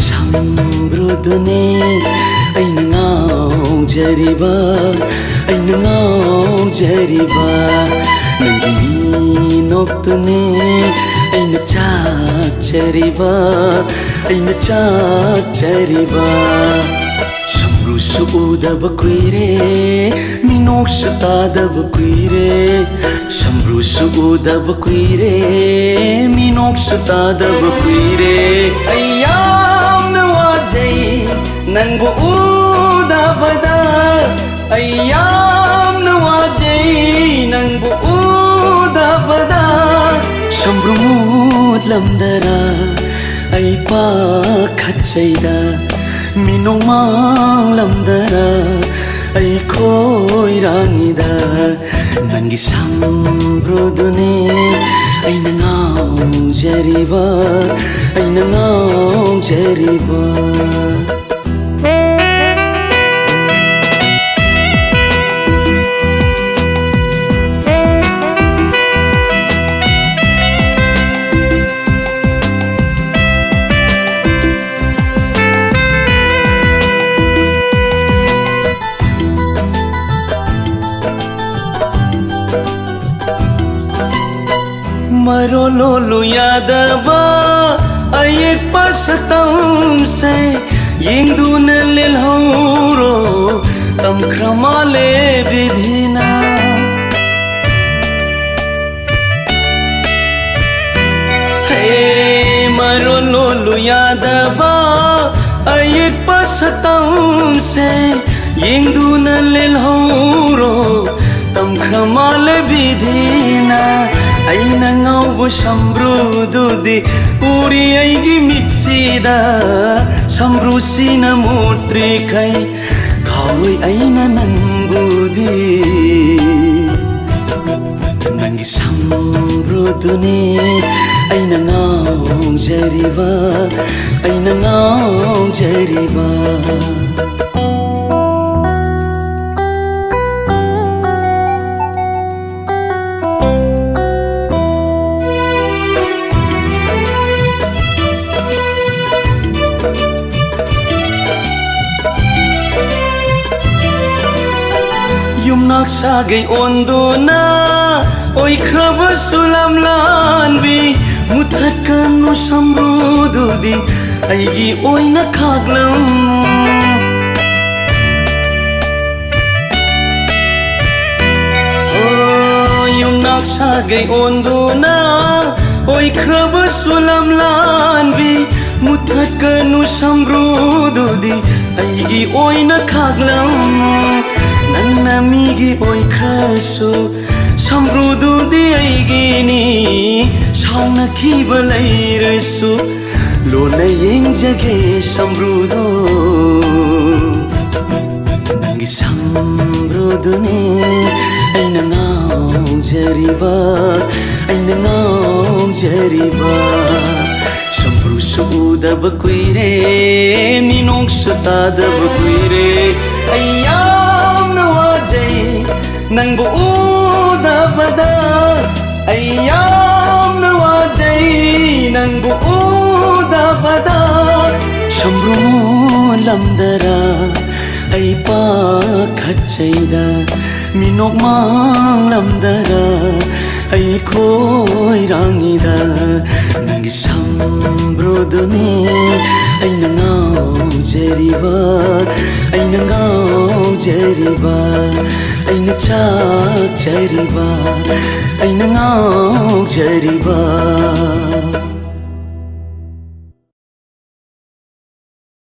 sambrudune aina ngaujariba aina ngaujariba nangi minoktune aina chachariba aina chachariba samru suudaba kuire minok satadaba kuire samru suudaba kuire minok satadaba kuire ayyam nawajai nangu udabada ayyam nawajai nangu udabada samru mud lamdara ay pa khatsaida minong mang lamdara ay koirangida nangi sambrudune ay nangaujariba ay nangaujariba मरो लोलू यादवा अयेक पसतम से यिंदु न लिलहौरो तम क्रमाले विधिना हे मरो लोलू यादवा अयेक पसतम से यिंदु न लिलहौरो तम क्रमाले विधिना aina ngaubu sambrududi uri aigi mitsida sambrusina mutrikai kaui aina nangudi nangi sambrudune aina ngaujariba aina ngaujariba Yumnak sagay ondona oy kraba sulam lanbi muthat kanu sambrududi aigi oy nakhaglam oh yumnak sagay ondona oy kraba sulam lanbi muthat kanu sambrududi aigi oy nakhaglam Nanna migi oi khasu sambrududi aigini sauna khiba lairasu lona yengjage sambrudu nangi sambrudune aina ngaujariba aina ngaujariba sambru sudaba kuire minok satadaba kuire Nangbu udabada ayyam nawajai nangbu udabada samru lamdara ay pa khatsaida minok mang lamdara ay koirangida nangi sambrudune ay nangaujariba ay nangaujariba aina chachariba aina ngaujariba